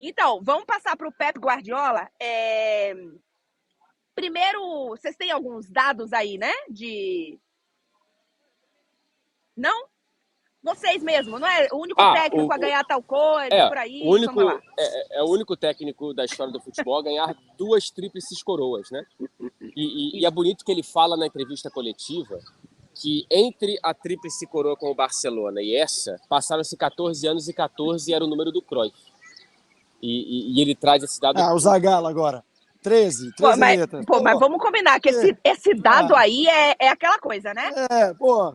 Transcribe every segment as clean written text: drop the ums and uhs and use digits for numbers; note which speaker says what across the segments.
Speaker 1: Então, vamos passar para o Pep Guardiola. Primeiro, vocês têm alguns dados aí, né? Não? Vocês mesmo, não é o único
Speaker 2: Ah,
Speaker 1: técnico a ganhar tal coisa, por
Speaker 2: o
Speaker 1: aí, vamos lá.
Speaker 2: único, o único técnico da história do futebol a ganhar 2 tríplices coroas, né? E é bonito que ele fala na entrevista coletiva que entre a tríplice coroa com o Barcelona e essa, passaram-se 14 anos e 14 era o número do Cruyff. E ele traz esse dado.
Speaker 3: O Zagallo agora. 13 letras.
Speaker 1: Mas vamos combinar que esse dado aí é aquela coisa, né?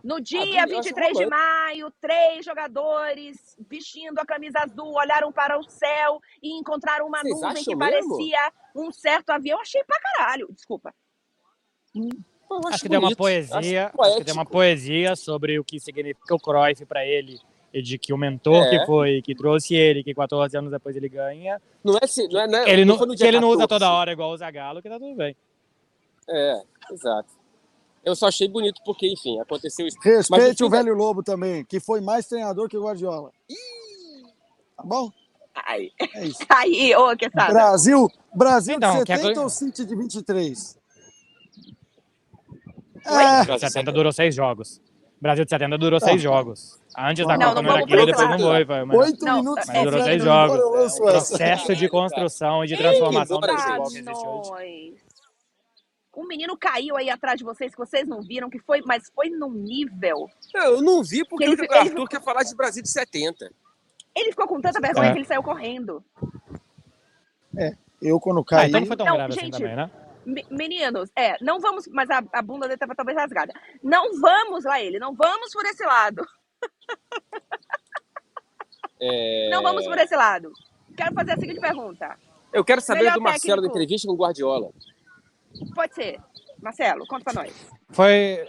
Speaker 1: No dia 23 de maio, 3 jogadores vestindo a camisa azul olharam para o céu e encontraram uma nuvem que parecia um certo avião. Eu achei pra caralho, desculpa.
Speaker 4: Acho que tem uma poesia, acho que tem uma poesia sobre o que significa o Cruyff para ele e de que o mentor que trouxe ele, que 14 anos depois ele ganha. Ele não usa toda hora igual o Zagallo, que tá tudo bem.
Speaker 2: Exato. Eu só achei bonito porque, enfim, aconteceu isso.
Speaker 3: Respeite o velho Lobo também, que foi mais treinador que o Guardiola. Tá bom?
Speaker 1: É isso. Aí, ô, Quesada.
Speaker 3: Brasil então, de 70 ou City de 23?
Speaker 4: Brasil de 70 durou 6 jogos. Brasil de 70 durou 6 jogos. Antes da Copa não era aquilo, depois não foi.
Speaker 3: 8 minutos
Speaker 4: mas durou 6 jogos. O processo de construção e de transformação do futebol que existe hoje.
Speaker 1: Um menino caiu aí atrás de vocês, que vocês não viram, mas foi num nível...
Speaker 2: Eu não vi porque o Arthur quer falar de Brasil de 70.
Speaker 1: Ele ficou com tanta vergonha que ele saiu correndo.
Speaker 3: Eu quando caí...
Speaker 4: então não foi tão grave assim também, né?
Speaker 1: Meninos, não vamos... Mas a bunda dele estava talvez rasgada. Não vamos lá, não vamos por esse lado. Não vamos por esse lado. Quero fazer a seguinte pergunta.
Speaker 2: Eu quero saber do Marcelo da entrevista com o Guardiola.
Speaker 1: Pode ser. Marcelo, conta pra nós.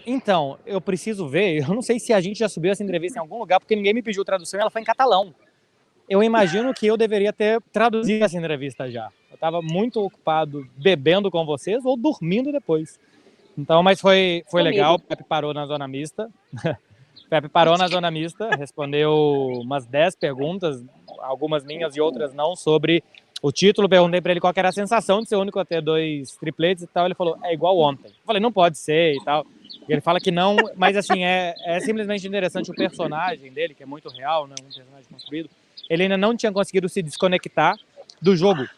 Speaker 4: Então, eu preciso ver, eu não sei se a gente já subiu essa entrevista em algum lugar, porque ninguém me pediu tradução e ela foi em catalão. Eu imagino que eu deveria ter traduzido essa entrevista já. Eu estava muito ocupado bebendo com vocês ou dormindo depois. Então, mas foi legal, o Pepe parou na zona mista. Pepe parou na zona mista, respondeu umas 10 perguntas, algumas minhas e outras não, sobre o título. Perguntei para ele qual era a sensação de ser o único a ter 2 tripletes e tal. Ele falou, é igual ontem. Eu falei, não pode ser e tal. E ele fala que não, mas assim, é simplesmente interessante o personagem dele, que é muito real, né? Um personagem construído. Ele ainda não tinha conseguido se desconectar do jogo.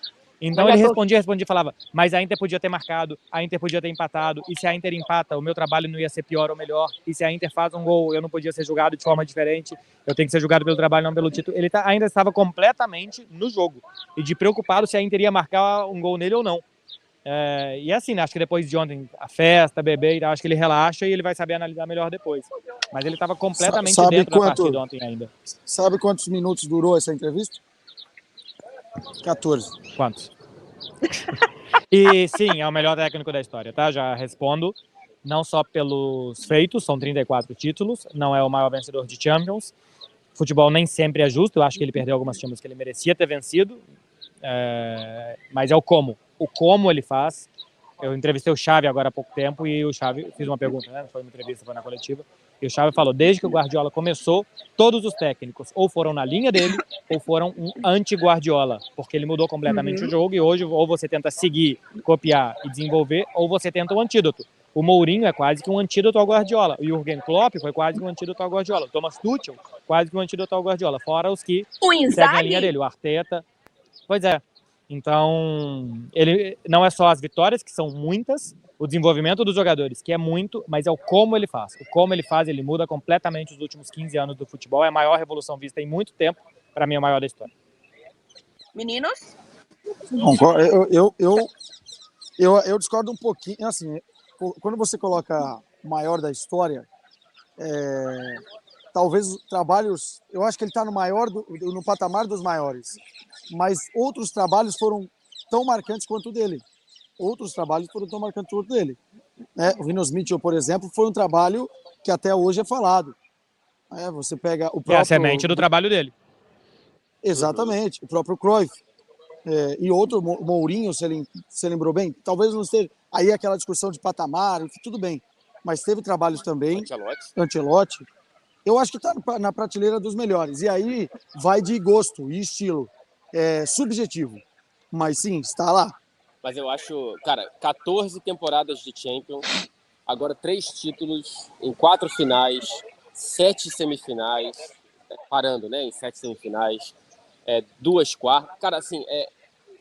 Speaker 4: Então ele respondia e falava, mas a Inter podia ter marcado, a Inter podia ter empatado, e se a Inter empata, o meu trabalho não ia ser pior ou melhor, e se a Inter faz um gol, eu não podia ser julgado de forma diferente, eu tenho que ser julgado pelo trabalho, não pelo título. Ele ainda estava completamente no jogo, e de preocupado se a Inter ia marcar um gol nele ou não. E assim, né, acho que depois de ontem, a festa, beber e tal, acho que ele relaxa e ele vai saber analisar melhor depois. Mas ele estava completamente dentro da partida ontem ainda.
Speaker 3: Sabe quantos minutos durou essa entrevista? 14.
Speaker 4: Quantos? E sim, é o melhor técnico da história, tá? Já respondo. Não só pelos feitos, são 34 títulos, não é o maior vencedor de Champions. Futebol nem sempre é justo, eu acho que ele perdeu algumas Champions que ele merecia ter vencido. Mas é o como. O como ele faz. Eu entrevistei o Xavi agora há pouco tempo e o Xavi, fiz uma pergunta, né? Não foi uma entrevista, foi na coletiva. E o Xavi falou, desde que o Guardiola começou, todos os técnicos ou foram na linha dele ou foram um anti-Guardiola, porque ele mudou completamente o jogo e hoje ou você tenta seguir, copiar e desenvolver, ou você tenta um antídoto. O Mourinho é quase que um antídoto ao Guardiola. O Jürgen Klopp foi quase que um antídoto ao Guardiola. O Thomas Tuchel, quase que um antídoto ao Guardiola. Fora os que seguem a linha dele. O Arteta. Pois é. Então, ele não é só as vitórias, que são muitas, o desenvolvimento dos jogadores, que é muito, mas é o como ele faz. O como ele faz, ele muda completamente os últimos 15 anos do futebol. É a maior revolução vista em muito tempo. Para mim, é a maior da história.
Speaker 1: Meninos?
Speaker 3: Eu discordo um pouquinho. Assim, quando você coloca maior da história, talvez os trabalhos... Eu acho que ele está no patamar dos maiores. Mas outros trabalhos foram tão marcantes quanto o dele. O Rinos Mitchell, por exemplo, foi um trabalho que até hoje é falado. Você pega o próprio...
Speaker 4: É a semente do trabalho dele.
Speaker 3: Exatamente. O próprio Cruyff. E outro, Mourinho, se ele lembrou bem, talvez não esteja... Aí aquela discussão de patamar, tudo bem. Mas teve trabalhos também. Ancelotti. Eu acho que está na prateleira dos melhores. E aí vai de gosto e estilo. subjetivo. Mas sim, está lá.
Speaker 2: Mas eu acho, cara, 14 temporadas de Champions, agora 3 títulos em 4 finais, 7 semifinais, parando, né, em 7 semifinais, 2 quartas. Cara, assim,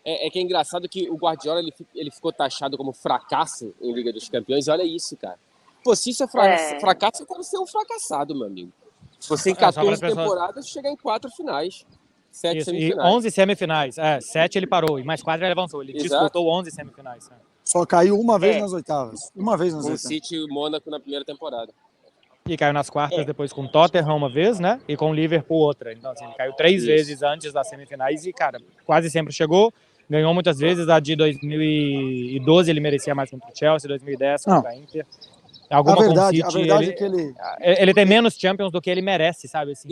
Speaker 2: que é engraçado que o Guardiola ele ficou taxado como fracasso em Liga dos Campeões, e olha isso, cara. Pô, se isso é fracasso, eu quero ser um fracassado, meu amigo. Se você em 14 temporadas chegar em 4 finais, 7
Speaker 4: isso,
Speaker 2: semifinais.
Speaker 4: E 11 semifinais. 7 ele parou, e mais 4 ele avançou. Ele disputou 11 semifinais.
Speaker 3: Só caiu uma vez nas oitavas. Uma vez nas
Speaker 2: com
Speaker 3: oitavas.
Speaker 2: Com o City e o Mônaco na primeira temporada.
Speaker 4: E caiu nas quartas depois com o Tottenham uma vez, né? E com o Liverpool outra. Então, assim, ele caiu 3 vezes antes das semifinais e, cara, quase sempre chegou. Ganhou muitas vezes. A de 2012 ele merecia mais contra o Chelsea, 2010 contra a Inter.
Speaker 3: A verdade é que
Speaker 4: ele tem menos Champions do que ele merece, sabe? Assim,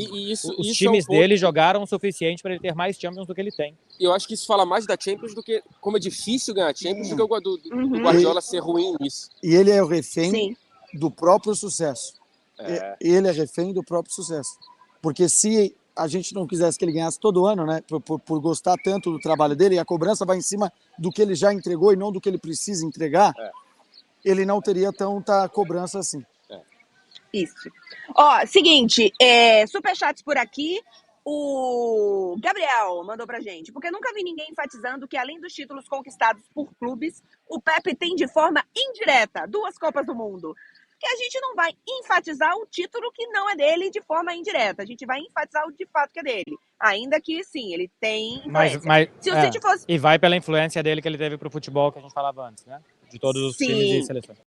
Speaker 4: os times dele jogaram o suficiente para ele ter mais Champions do que ele tem.
Speaker 2: E eu acho que isso fala mais da Champions do que como é difícil ganhar Champions do que o Guardiola ser ruim nisso.
Speaker 3: E ele é o refém do próprio sucesso. Ele é refém do próprio sucesso. Porque se a gente não quisesse que ele ganhasse todo ano, né, por gostar tanto do trabalho dele, e a cobrança vai em cima do que ele já entregou e não do que ele precisa entregar, ele não teria tanta cobrança assim.
Speaker 1: Isso. Ó, seguinte, superchats por aqui. O Gabriel mandou pra gente, porque nunca vi ninguém enfatizando que, além dos títulos conquistados por clubes, o Pepe tem de forma indireta 2 Copas do Mundo. Que a gente não vai enfatizar o título que não é dele de forma indireta. A gente vai enfatizar o de fato que é dele. Ainda que, sim, ele tem influência.
Speaker 4: Se o City fosse... E vai pela influência dele que ele teve pro futebol que a gente falava antes, né? De todos os times e seleções.